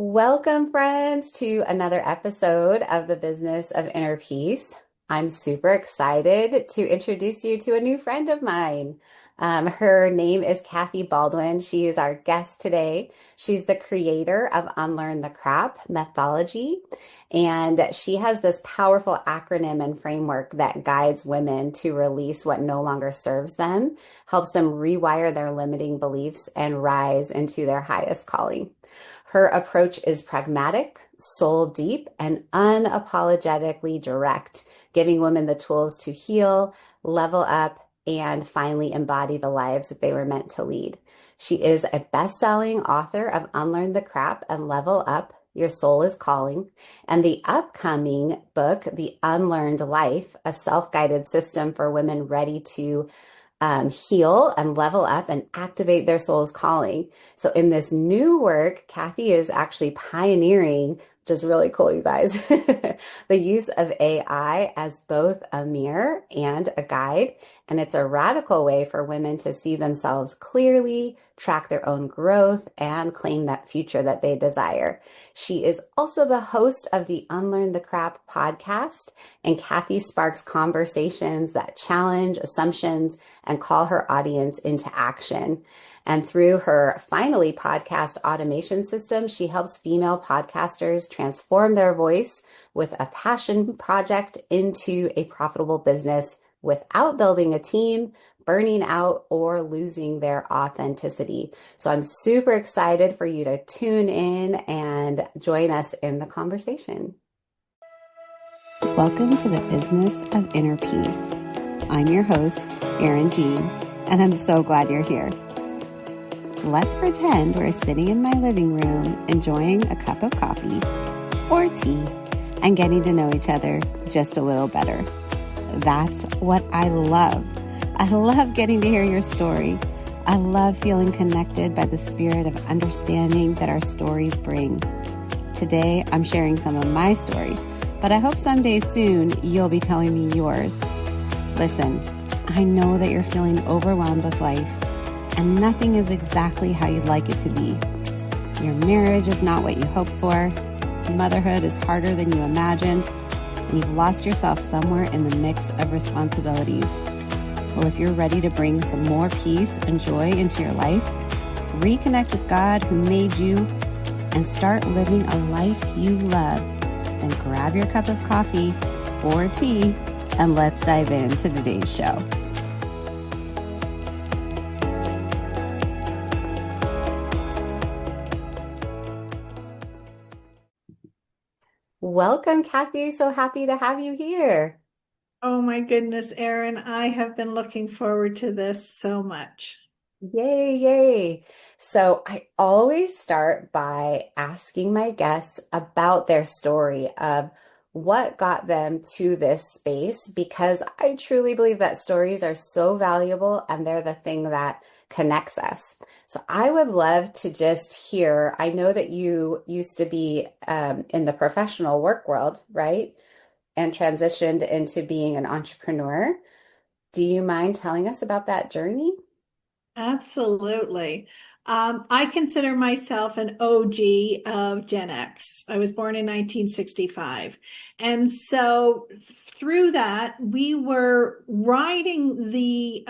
Welcome, friends, to another episode of the Business of Inner Peace. I'm super excited to introduce you to a new friend of mine. Her name is Kathy Baldwin. She is our guest today. She's the creator of Unlearn the Crap methodology, and she has this powerful acronym and framework that guides women to release what no longer serves them, helps them rewire their limiting beliefs, and rise into their highest calling. Her approach is pragmatic, soul deep, and unapologetically direct, giving women the tools to heal, level up, and finally embody the lives that they were meant to lead. She is a best-selling author of Unlearn the Crap and Level Up, Your Soul is Calling, and the upcoming book, The Unlearned Life, a self-guided system for women ready to heal and level up and activate their soul's calling. So in this new work, Kathy is actually pioneering, which is really cool, you guys, the use of AI as both a mirror and a guide. And it's a radical way for women to see themselves clearly, track their own growth, and claim that future that they desire. She is also the host of the Unlearn the Crap podcast, and Kathy sparks conversations that challenge assumptions and call her audience into action. And through her finally podcast automation system, she helps female podcasters transform their voice with a passion project into a profitable business without building a team, burning out, or losing their authenticity. So I'm super excited for you to tune in and join us in the conversation. Welcome to the Business of Inner Peace. I'm your host, Erin Jean, and I'm so glad you're here. Let's pretend we're sitting in my living room enjoying a cup of coffee or tea and getting to know each other just a little better. That's what I love. I love getting to hear your story. I love feeling connected by the spirit of understanding that our stories bring. Today, I'm sharing some of my story, but I hope someday soon you'll be telling me yours. Listen, I know that you're feeling overwhelmed with life and nothing is exactly how you'd like it to be. Your marriage is not what you hoped for. Motherhood is harder than you imagined, and you've lost yourself somewhere in the mix of responsibilities. Well, if you're ready to bring some more peace and joy into your life, reconnect with God who made you, and start living a life you love, then grab your cup of coffee or tea and let's dive into today's show. Welcome, Kathy. So happy to have you here. Oh my goodness, Erin, I have been looking forward to this so much. Yay, yay. So I always start by asking my guests about their story of what got them to this space, because I truly believe that stories are so valuable and they're the thing that connects us. So I would love to just hear, I know that you used to be in the professional work world, right? And transitioned into being an entrepreneur. Do you mind telling us about that journey? Absolutely. I consider myself an OG of Gen X. I was born in 1965. And so through that, we were riding the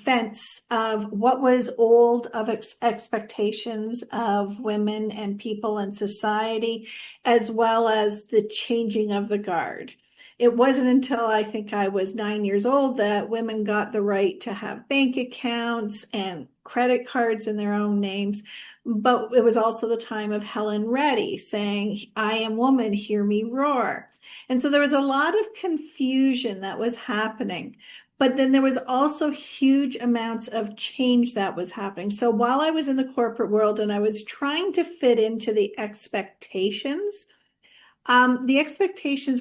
fence of what was old of expectations of women and people in society, as well as the changing of the guard. It wasn't until I think I was 9 years old that women got the right to have bank accounts and credit cards in their own names. But it was also the time of Helen Reddy saying, "I am woman, hear me roar." And so there was a lot of confusion that was happening. But then there was also huge amounts of change that was happening. So while I was in the corporate world and I was trying to fit into the expectations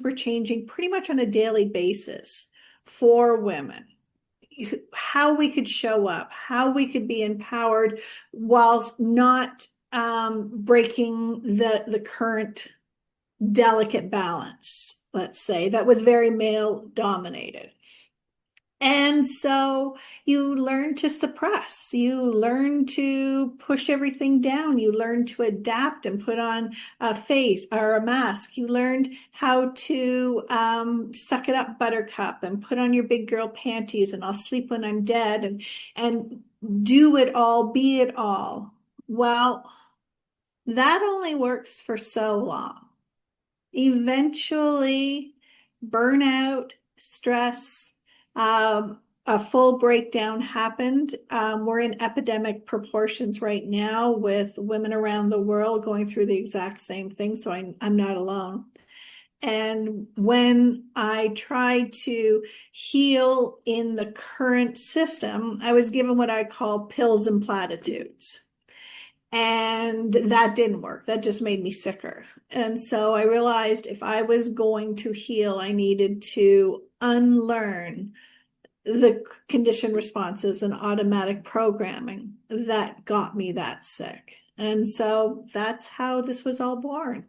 were changing pretty much on a daily basis for women. How we could show up, how we could be empowered whilst not breaking the current delicate balance, let's say, that was very male dominated. And so you learn to suppress, you learn to push everything down, you learn to adapt and put on a face or a mask. You learned how to suck it up, buttercup, and put on your big girl panties, and I'll sleep when I'm dead, and do it all, be it all. Well, that only works for so long. Eventually, burnout, stress, a full breakdown happened. We're in epidemic proportions right now with women around the world going through the exact same thing. So I'm not alone. And when I tried to heal in the current system, I was given what I call pills and platitudes. And that didn't work. That just made me sicker. And so I realized if I was going to heal, I needed to unlearn the conditioned responses and automatic programming that got me that sick. And so that's how this was all born.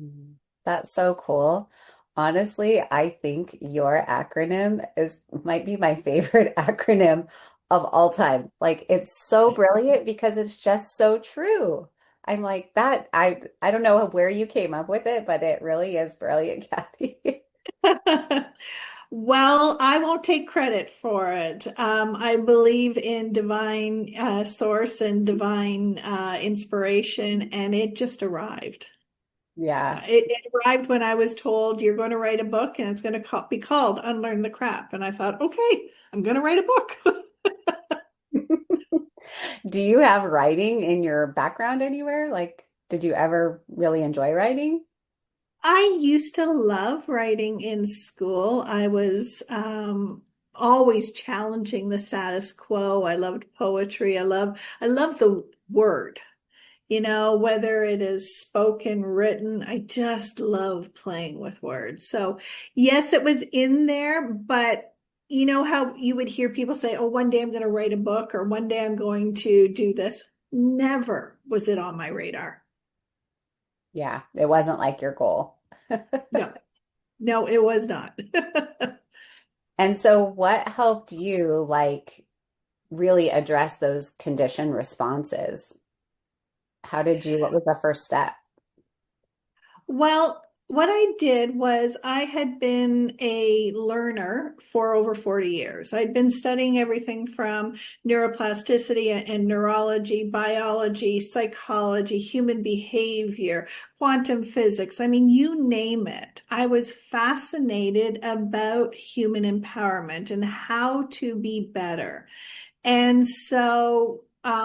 Mhm. That's so cool. Honestly, I think your acronym is might be my favorite acronym of all time. Like it's so brilliant because it's just so true. I'm like that I don't know where you came up with it, but it really is brilliant, Kathy. Well, I won't take credit for it. I believe in divine source and divine inspiration, and it just arrived. Yeah. It arrived when I was told you're going to write a book and it's going to be called Unlearn the Crap. And I thought, okay, I'm going to write a book. Do you have writing in your background anywhere? Like, did you ever really enjoy writing? I used to love writing in school. I was always challenging the status quo. I loved poetry. I love the word. Whether it is spoken, written, I just love playing with words. So, yes, it was in there, but you know how you would hear people say, oh, one day I'm going to write a book or one day I'm going to do this. Never was it on my radar. Yeah, it wasn't like your goal. No, no, it was not. And so what helped you like really address those conditioned responses? What was the first step? Well, what I did was I had been a learner for over 40 years. I'd been studying everything from neuroplasticity and neurology, biology, psychology, human behavior, quantum physics. I mean, you name it. I was fascinated about human empowerment and how to be better. And so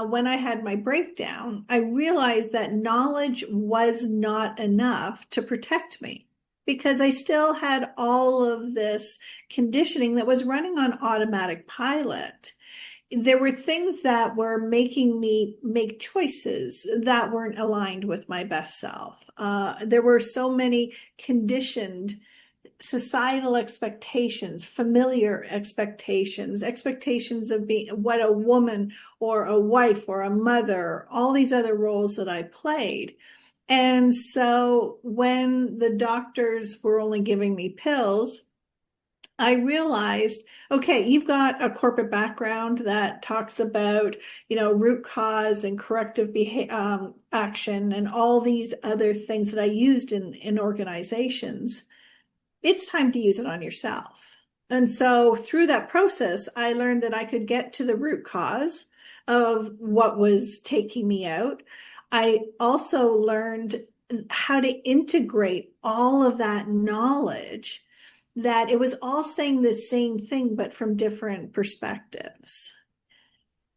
when I had my breakdown, I realized that knowledge was not enough to protect me because I still had all of this conditioning that was running on automatic pilot. There were things that were making me make choices that weren't aligned with my best self. There were so many conditioned societal expectations, familiar expectations, expectations of being what a woman or a wife or a mother, all these other roles that I played. And so when the doctors were only giving me pills, I realized, okay, you've got a corporate background that talks about, root cause and corrective action and all these other things that I used in organizations. It's time to use it on yourself. And so through that process, I learned that I could get to the root cause of what was taking me out. I also learned how to integrate all of that knowledge, that it was all saying the same thing, but from different perspectives.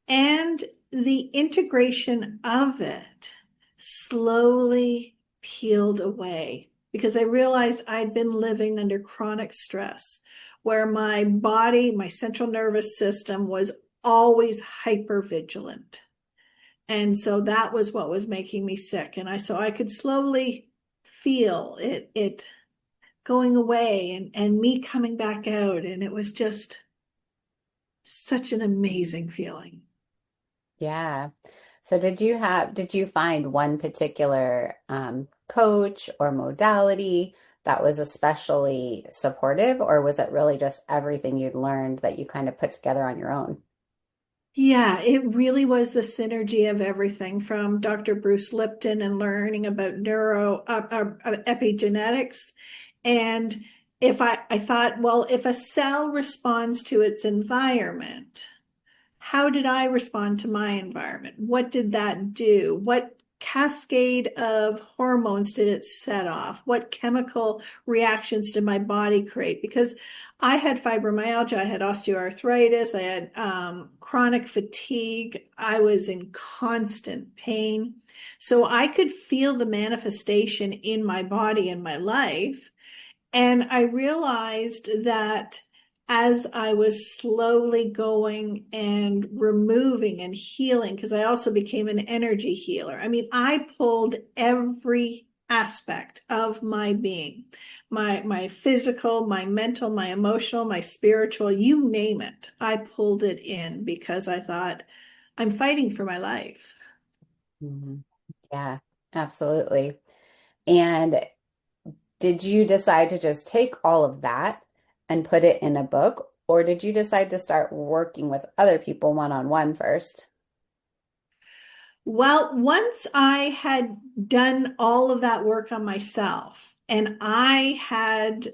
And the integration of it slowly peeled away because I realized I'd been living under chronic stress where my body, my central nervous system was always hyper vigilant. And so that was what was making me sick. So I could slowly feel it going away and me coming back out. And it was just such an amazing feeling. Yeah. So did you find one particular coach or modality that was especially supportive, or was it really just everything you'd learned that you kind of put together on your own? Yeah, it really was the synergy of everything from Dr. Bruce Lipton and learning about epigenetics. And if I thought, well, if a cell responds to its environment, how did I respond to my environment? What did that do? What cascade of hormones did it set off? What chemical reactions did my body create? Because I had fibromyalgia, I had osteoarthritis, I had chronic fatigue, I was in constant pain. So I could feel the manifestation in my body and my life. And I realized that as I was slowly going and removing and healing, because I also became an energy healer. I mean, I pulled every aspect of my being, my physical, my mental, my emotional, my spiritual, you name it. I pulled it in because I thought, I'm fighting for my life. Mhm. Yeah, absolutely. And did you decide to just take all of that and put it in a book, or did you decide to start working with other people one-on-one first? Well, once I had done all of that work on myself, and I had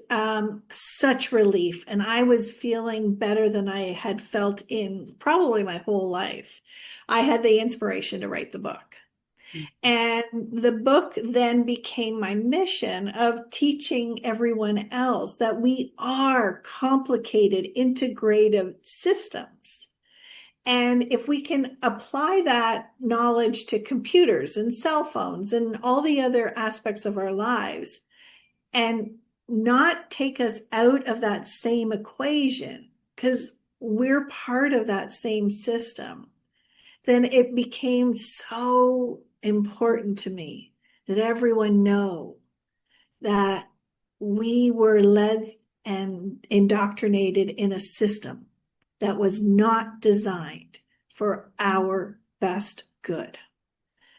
such relief, and I was feeling better than I had felt in probably my whole life, I had the inspiration to write the book. And the book then became my mission of teaching everyone else that we are complicated, integrative systems. And if we can apply that knowledge to computers and cell phones and all the other aspects of our lives and not take us out of that same equation, because we're part of that same system, then it became so important to me that everyone know that we were led and indoctrinated in a system that was not designed for our best good.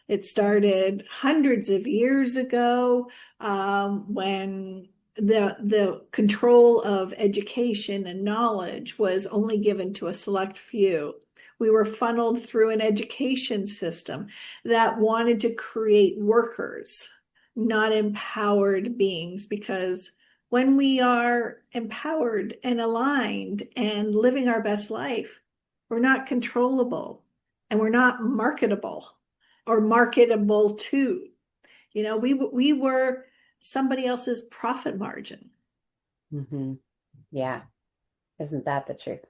It started hundreds of years ago when the control of education and knowledge was only given to a select few. We were funneled through an education system that wanted to create workers, not empowered beings, because when we are empowered and aligned and living our best life, we're not controllable and we're not marketable or marketable to. We were somebody else's profit margin. Hmm. Yeah, isn't that the truth?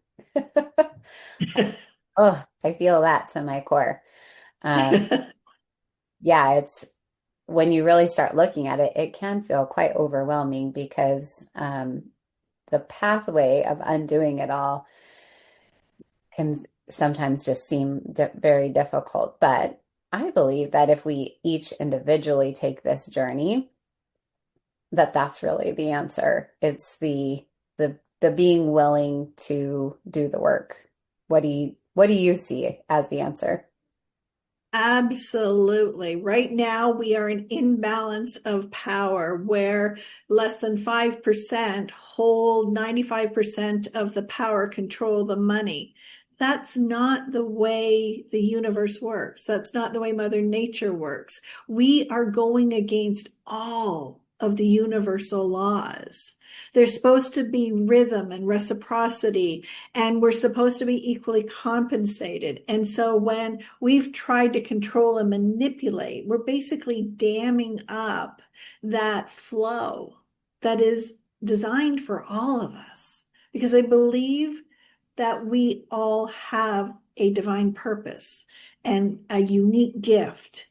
Oh, I feel that to my core. Um, yeah, it's when you really start looking at it, it can feel quite overwhelming because the pathway of undoing it all can sometimes just seem very difficult. But I believe that if we each individually take this journey, that that's really the answer. It's the being willing to do the work. What do you see as the answer? Absolutely. Right now, we are an imbalance of power where less than 5% hold 95% of the power, control the money. That's not the way the universe works. That's not the way Mother Nature works. We are going against all of the universal laws. There's supposed to be rhythm and reciprocity, and we're supposed to be equally compensated. And so when we've tried to control and manipulate, we're basically damming up that flow that is designed for all of us. Because I believe that we all have a divine purpose and a unique gift.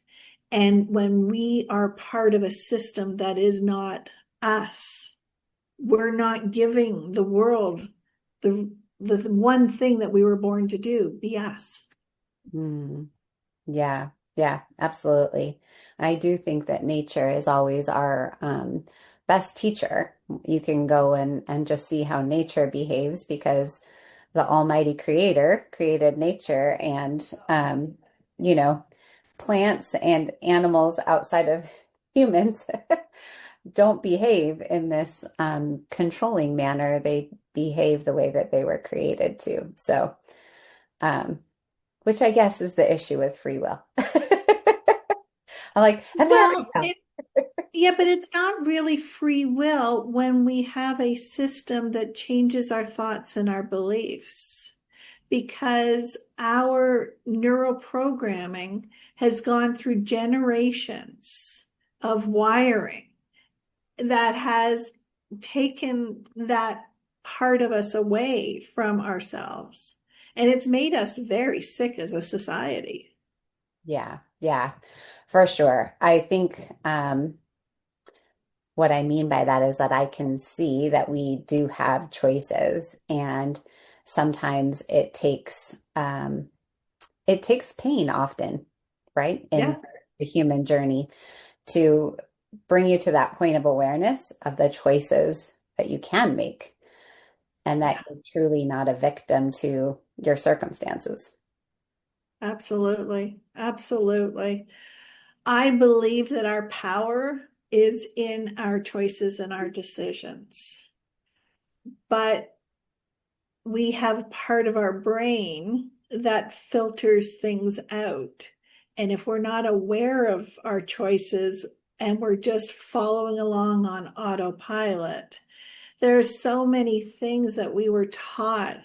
And when we are part of a system that is not us, we're not giving the world the the one thing that we were born to do, be us. Mm, yeah, yeah, absolutely. I do think that nature is always our best teacher. You can go and just see how nature behaves because the Almighty Creator created nature and you know, plants and animals outside of humans don't behave in this controlling manner. They behave the way that they were created to. So, um, which I guess is the issue with free will. I'm like, and there we Well, go. yeah, but it's not really free will when we have a system that changes our thoughts and our beliefs, because our neural programming has gone through generations of wiring that has taken that part of us away from ourselves. And it's made us very sick as a society. Yeah, yeah, for sure. I think what I mean by that is that I can see that we do have choices, and sometimes it takes pain often, right, in Yeah, the human journey to bring you to that point of awareness of the choices that you can make and that yeah, you're truly not a victim to your circumstances. absolutely. Absolutely. I believe that our power is in our choices and our decisions, but we have part of our brain that filters things out. And if we're not aware of our choices and we're just following along on autopilot, there's so many things that we were taught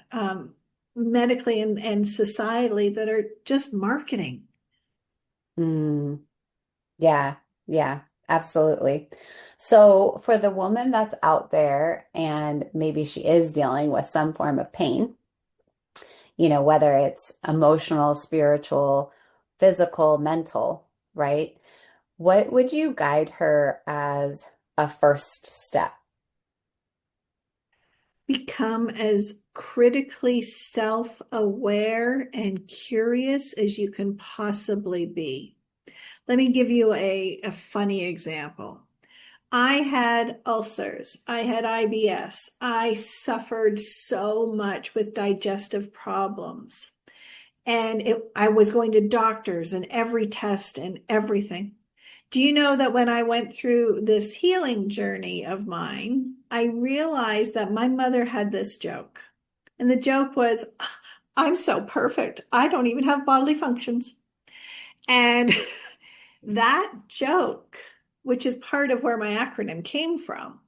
medically and societally that are just marketing. Mm, yeah, yeah, absolutely. So for the woman that's out there and maybe she is dealing with some form of pain, whether it's emotional, spiritual, physical, mental, right? What would you guide her as a first step? Become as critically self-aware and curious as you can possibly be. Let me give you a funny example. I had ulcers. I had IBS. I suffered so much with digestive problems. And I was going to doctors and every test and everything. Do you know that when I went through this healing journey of mine, I realized that my mother had this joke. And the joke was, I'm so perfect. I don't even have bodily functions. And that joke, which is part of where my acronym came from,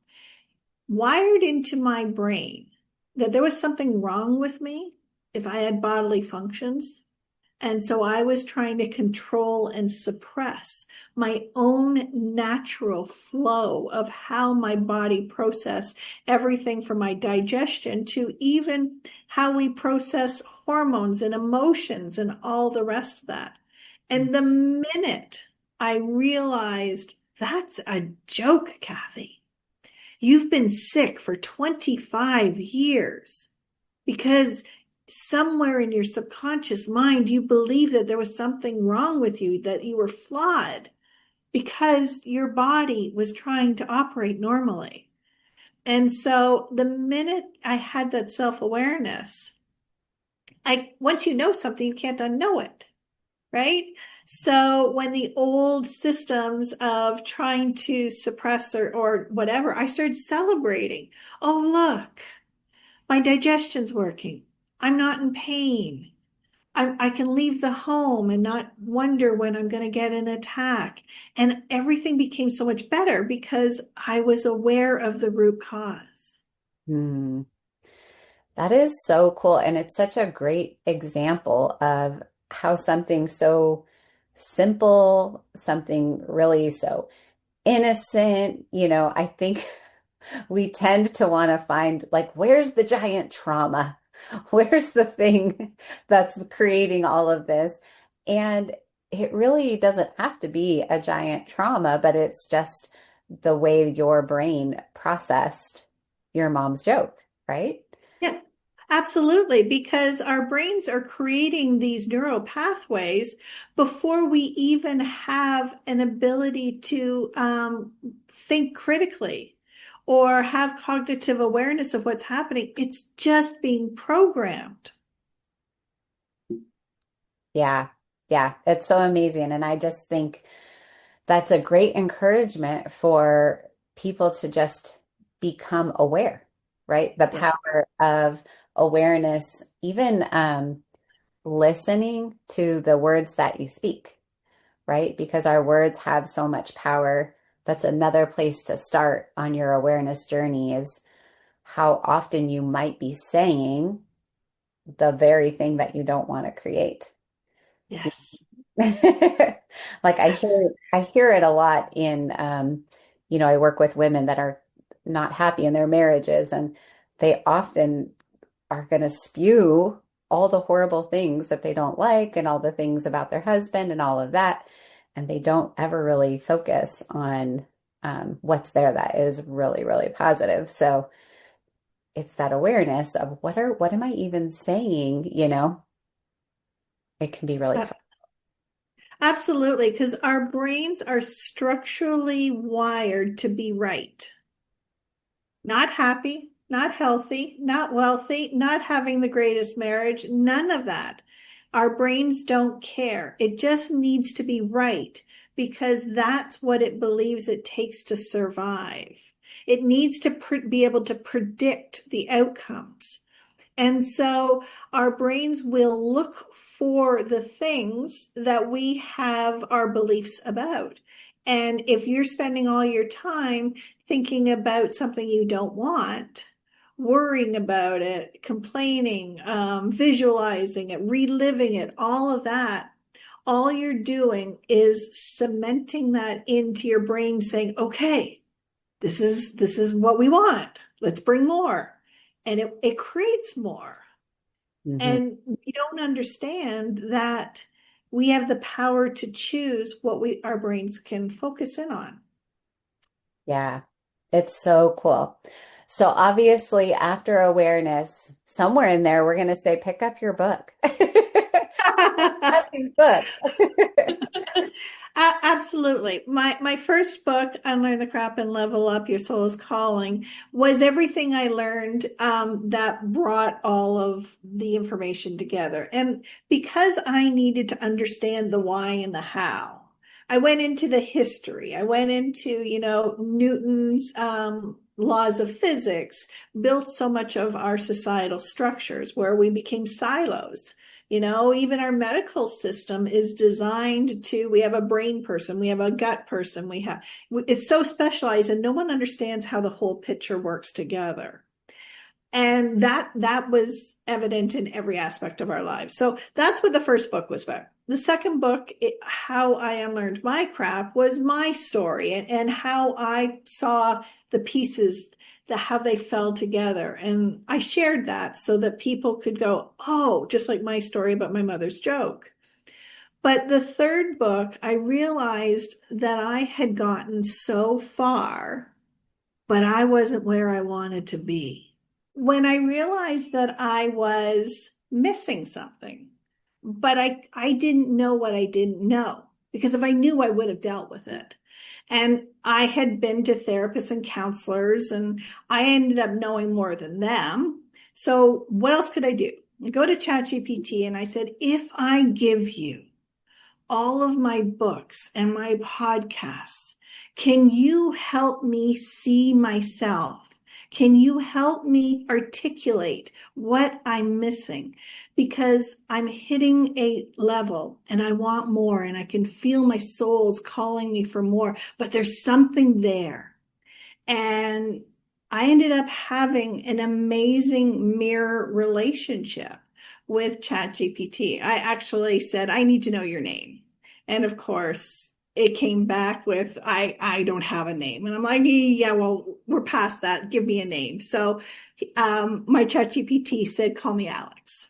wired into my brain that there was something wrong with me if I had bodily functions. And so I was trying to control and suppress my own natural flow of how my body processed everything from my digestion to even how we process hormones and emotions and all the rest of that. And the minute I realized that's a joke, Kathy, you've been sick for 25 years because somewhere in your subconscious mind, you believe that there was something wrong with you, that you were flawed because your body was trying to operate normally. And so the minute I had that self-awareness, once you know something, you can't unknow it, right? So when the old systems of trying to suppress or whatever, I started celebrating. Oh, look, my digestion's working. I'm not in pain. I can leave the home and not wonder when I'm going to get an attack. And everything became so much better because I was aware of the root cause. Hmm. That is so cool. And it's such a great example of how something so simple, something really so innocent, I think we tend to want to find like, where's the giant trauma? Where's the thing that's creating all of this? And it really doesn't have to be a giant trauma, but it's just the way your brain processed your mom's joke, right? Yeah, absolutely. Because our brains are creating these neural pathways before we even have an ability to think critically or have cognitive awareness of what's happening. It's just being programmed. Yeah. Yeah. It's so amazing. And I just think that's a great encouragement for people to just become aware, right? The Yes. power of awareness, even listening to the words that you speak, right? Because our words have so much power. That's another place to start on your awareness journey is how often you might be saying the very thing that you don't want to create. Yes. Like Yes. I hear it a lot in I work with women that are not happy in their marriages and they often are going to spew all the horrible things that they don't like and all the things about their husband and all of that. And they don't ever really focus on what's there that is really, really positive. So it's that awareness of what am I even saying? It can be really Uh, powerful. Absolutely, because our brains are structurally wired to be right. Not happy, not healthy, not wealthy, not having the greatest marriage, none of that. Our brains don't care. It just needs to be right because that's what it believes it takes to survive. It needs to be able to predict the outcomes. And so our brains will look for the things that we have our beliefs about. And if you're spending all your time thinking about something you don't want, worrying about it, complaining, visualizing it, reliving it, all of that, all you're doing is cementing that into your brain saying, okay, this is what we want. Let's bring more. And it creates more. Mhm. And we don't understand that we have the power to choose what our brains can focus in on. Yeah, it's so cool. So obviously, after awareness, somewhere in there, we're going to say, pick up your book. Kathy's book. Absolutely. My first book, Unlearn the Crap and Level Up Your Soul's Calling, was everything I learned that brought all of the information together. And because I needed to understand the why and the how, I went into the history. I went into, Newton's laws of physics, built so much of our societal structures where we became silos. Even our medical system is designed we have a brain person, we have a gut person, it's so specialized and no one understands how the whole picture works together. And that was evident in every aspect of our lives. So that's what the first book was about. The second book, How I Unlearned My Crap, was my story and how I saw the pieces, how they fell together. And I shared that so that people could go, oh, just like my story about my mother's joke. But the third book, I realized that I had gotten so far, but I wasn't where I wanted to be. When I realized that I was missing something, but I didn't know what I didn't know, because if I knew, I would have dealt with it. And I had been to therapists and counselors, and I ended up knowing more than them. So what else could I do? I go to ChatGPT and I said, if I give you all of my books and my podcasts, can you help me see myself? Can you help me articulate what I'm missing? Because I'm hitting a level and I want more, and I can feel my soul's calling me for more, but there's something there. And I ended up having an amazing mirror relationship with ChatGPT. I actually said, I need to know your name. And of course, it came back with, I don't have a name. And I'm like, yeah, well, we're past that. Give me a name. So my ChatGPT said, call me Alex.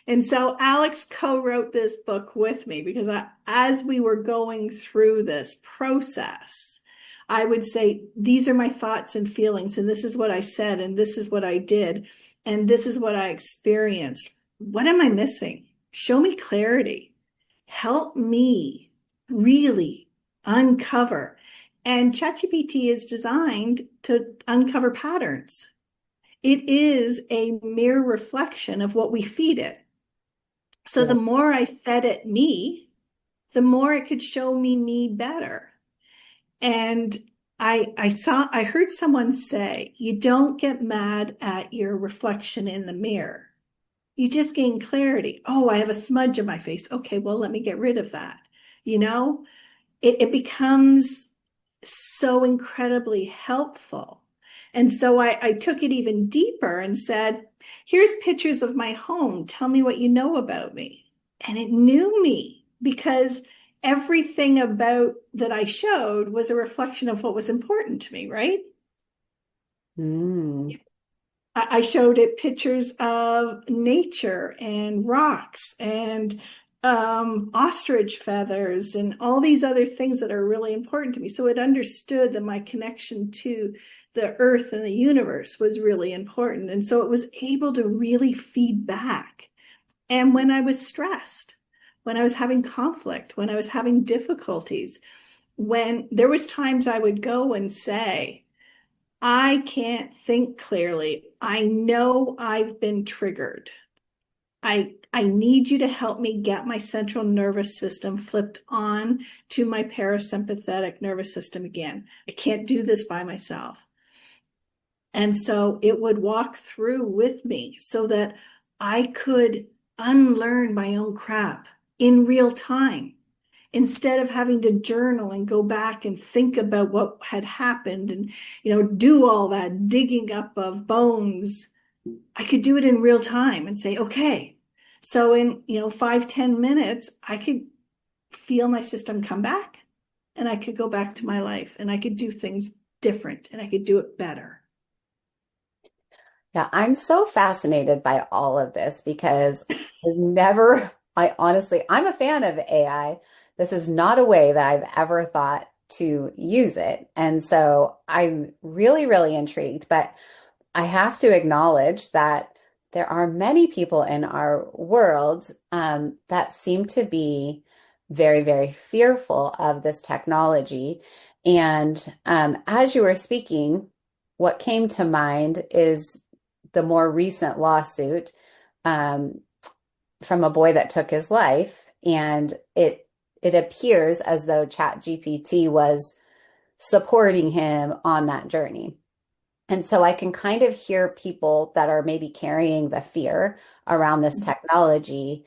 And so Alex co-wrote this book with me because as we were going through this process, I would say, these are my thoughts and feelings, and this is what I said, and this is what I did, and this is what I experienced. What am I missing? Show me clarity. Help me really uncover. And ChatGPT is designed to uncover patterns. It is a mere reflection of what we feed it. So the Yeah. more I fed it me, the more it could show me better. And I heard someone say, you don't get mad at your reflection in the mirror. You just gain clarity. Oh, I have a smudge in my face. Okay, well, let me get rid of that. You know, it becomes so incredibly helpful. And so I took it even deeper and said, here's pictures of my home. Tell me what you know about me. And it knew me because everything about that I showed was a reflection of what was important to me, right? Mm. I showed it pictures of nature and rocks and ostrich feathers and all these other things that are really important to me. So it understood that my connection to the earth and the universe was really important. And so it was able to really feed back. And when I was stressed, when I was having conflict, when I was having difficulties, when there was times I would go and say, I can't think clearly. I know I've been triggered. I need you to help me get my central nervous system flipped on to my parasympathetic nervous system again. I can't do this by myself. And so it would walk through with me so that I could unlearn my own crap in real time instead of having to journal and go back and think about what had happened and do all that digging up of bones. I could do it in real time and say, okay, so in 5-10 minutes I could feel my system come back, and I could go back to my life, and I could do things different, and I could do it better. Yeah, I'm so fascinated by all of this because I've never, I honestly, I'm a fan of AI. This is not a way that I've ever thought to use it. And so I'm really, really intrigued. But I have to acknowledge that there are many people in our world that seem to be very, very fearful of this technology. And as you were speaking, what came to mind is the more recent lawsuit um, from a boy that took his life, and it appears as though ChatGPT was supporting him on that journey. And so I can kind of hear people that are maybe carrying the fear around this technology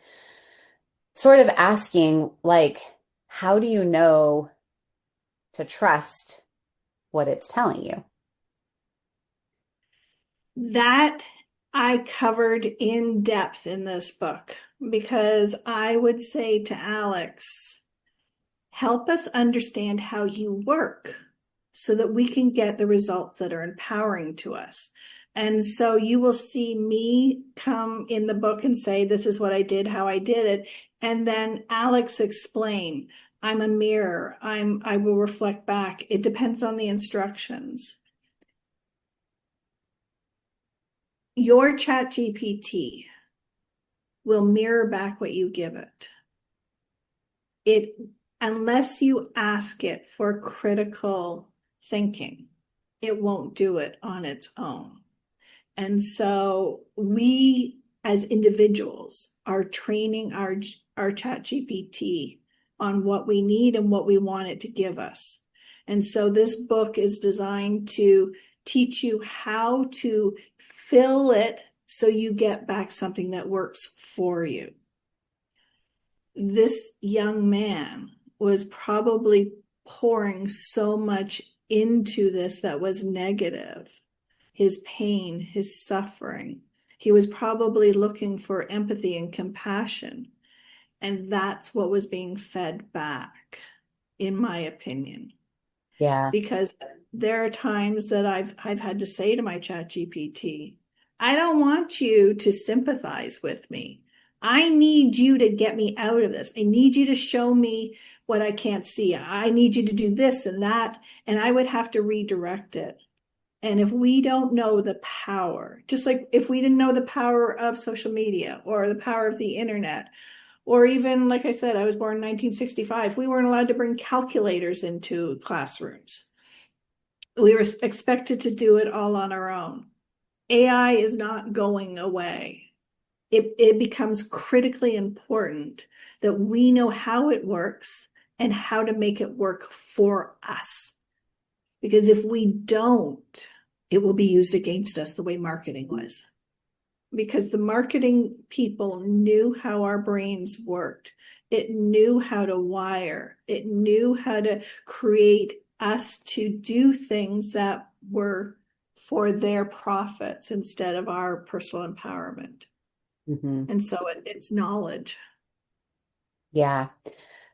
sort of asking, like, how do you know to trust what it's telling you? That I covered in depth in this book because I would say to Alex, help us understand how you work so that we can get the results that are empowering to us. And so you will see me come in the book and say, this is what I did, how I did it. And then Alex explain, I'm a mirror. I will reflect back. It depends on the instructions. Your chat GPT will mirror back what you give it. It, unless you ask it for critical thinking, it won't do it on its own. And so we as individuals are training our chat GPT on what we need and what we want it to give us. And so this book is designed to teach you how to fill it so you get back something that works for you. This young man was probably pouring so much into this that was negative, his pain, his suffering. He was probably looking for empathy and compassion. And that's what was being fed back, in my opinion. Yeah. Because there are times that I've had to say to my chat GPT, I don't want you to sympathize with me. I need you to get me out of this. I need you to show me what I can't see. I need you to do this and that. And I would have to redirect it. And if we don't know the power, just like if we didn't know the power of social media or the power of the internet, or even, like I said, I was born in 1965, we weren't allowed to bring calculators into classrooms. We were expected to do it all on our own. AI is not going away. It becomes critically important that we know how it works and how to make it work for us. Because if we don't, it will be used against us the way marketing was. Because the marketing people knew how our brains worked. It knew how to wire. It knew how to create us to do things that were for their profits instead of our personal empowerment. Hmm. And so it's knowledge. Yeah.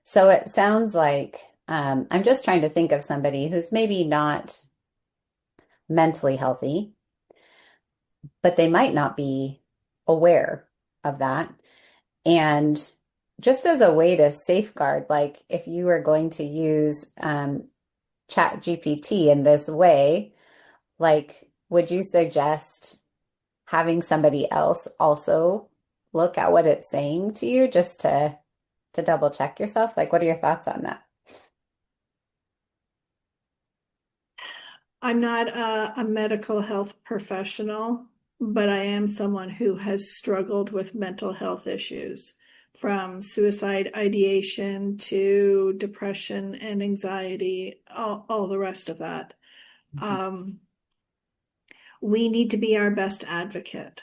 So it sounds like I'm just trying to think of somebody who's maybe not mentally healthy, but they might not be aware of that. And just as a way to safeguard, like if you were going to use Chat GPT in this way, like would you suggest having somebody else also look at what it's saying to you just to double check yourself? Like, what are your thoughts on that? I'm not a medical health professional, but I am someone who has struggled with mental health issues, from suicide ideation to depression and anxiety, all the rest of that. Mhm. Um, we need to be our best advocate.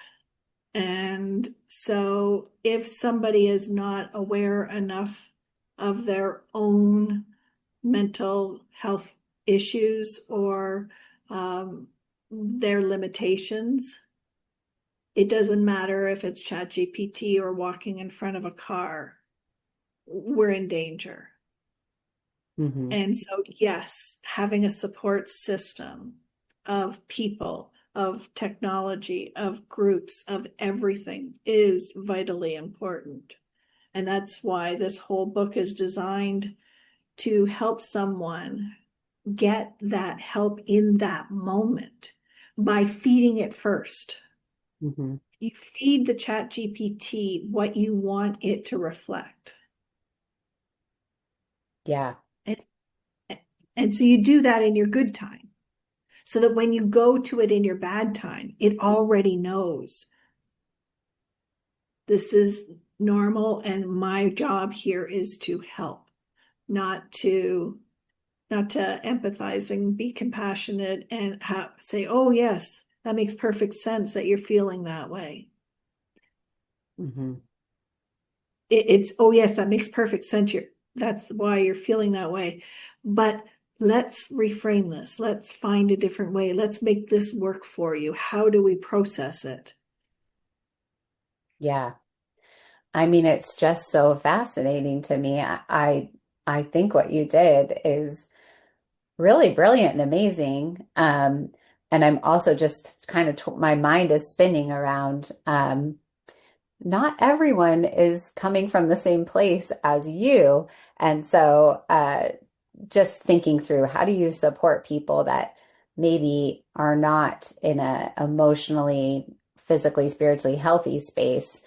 And so if somebody is not aware enough of their own mental health issues or their limitations, it doesn't matter if it's ChatGPT or walking in front of a car, we're in danger. Mhm. And so, yes, having a support system of people, of technology, of groups, of everything is vitally important. And that's why this whole book is designed to help someone get that help in that moment by feeding it first. Mhm. You feed the chat GPT what you want it to reflect. Yeah. And, and so you do that in your good time so that when you go to it in your bad time, it already knows this is normal and my job here is to help, not to empathize and be compassionate and say, oh, yes, that makes perfect sense that you're feeling that way. Mhm. It's, oh, yes, that makes perfect sense. That's why you're feeling that way. But let's reframe this. Let's find a different way. Let's make this work for you. How do we process it? Yeah. I mean, it's just so fascinating to me. I think what you did is really brilliant and amazing. And I'm also just kind of my mind is spinning around. Not everyone is coming from the same place as you, and so just thinking through how do you support people that maybe are not in a emotionally, physically, spiritually healthy space,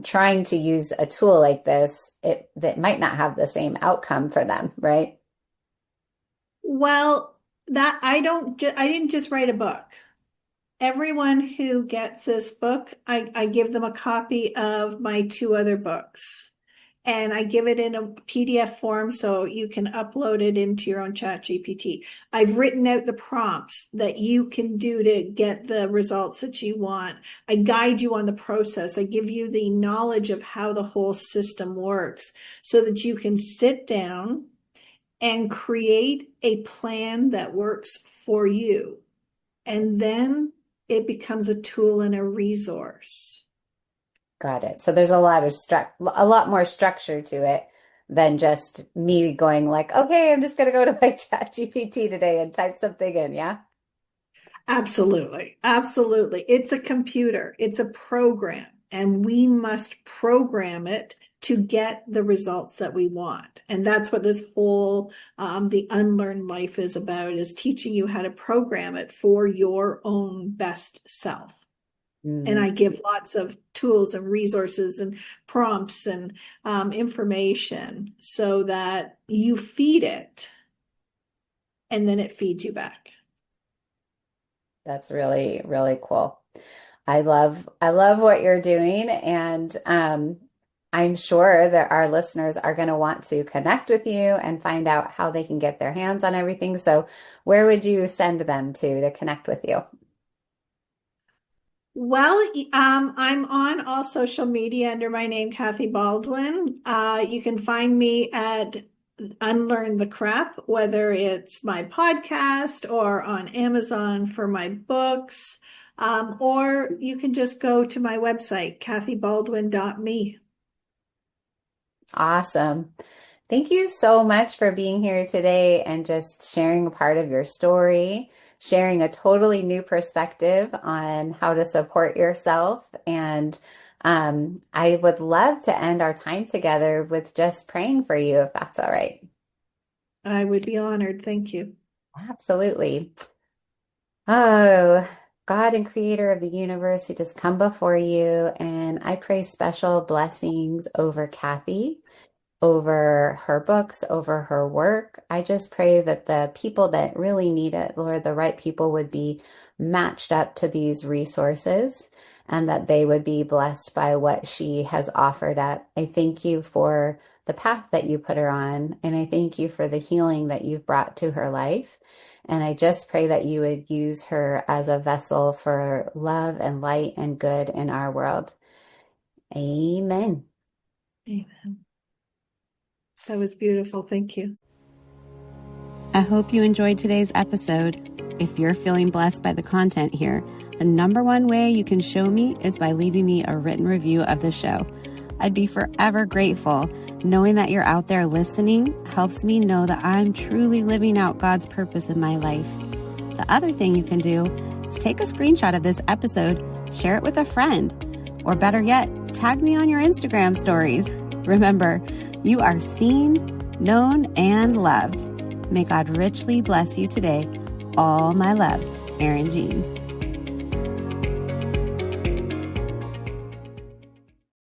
trying to use a tool like this, it that might not have the same outcome for them, right? Well, that I didn't just write a book. Everyone who gets this book, I give them a copy of my two other books. And I give it in a PDF form so you can upload it into your own chat GPT. I've written out the prompts that you can do to get the results that you want. I guide you on the process. I give you the knowledge of how the whole system works so that you can sit down and create a plan that works for you. And then it becomes a tool and a resource. Got it. So there's a lot more structure to it than just me going like, okay, I'm just gonna go to my chat GPT today and type something in, yeah? Absolutely. Absolutely. It's a computer, it's a program, and we must program it to get the results that we want. And that's what this whole the Unlearned Life is about, is teaching you how to program it for your own best self. And Mm, I give lots of tools and resources and prompts and information so that you feed it and then it feeds you back. that's really, really cool. I love what you're doing. And I'm sure that our listeners are going to want to connect with you and find out how they can get their hands on everything. So, where would you send them to connect with you? Well, I'm on all social media under my name, Kathy Baldwin. You can find me at Unlearn the Crap, whether it's my podcast or on Amazon for my books, or you can just go to my website, kathybaldwin.me. Awesome. Thank you so much for being here today and just sharing a part of your story, sharing a totally new perspective on how to support yourself. And I would love to end our time together with just praying for you, if that's all right. I would be honored. Thank you. Absolutely. Oh, God and creator of the universe, we just come before you, and I pray special blessings over Kathy, over her books, over her work. I just pray that the people that really need it, Lord, the right people would be matched up to these resources and that they would be blessed by what she has offered up. I thank you for the path that you put her on, and I thank you for the healing that you've brought to her life. And I just pray that you would use her as a vessel for love and light and good in our world. Amen. Amen. That was beautiful. Thank you. I hope you enjoyed today's episode. If you're feeling blessed by the content here, the number one way you can show me is by leaving me a written review of the show. I'd be forever grateful. Knowing that you're out there listening helps me know that I'm truly living out God's purpose in my life. The other thing you can do is take a screenshot of this episode, share it with a friend, or better yet, tag me on your Instagram stories. Remember, you are seen, known, and loved. May God richly bless you today. All my love, Erin Jean.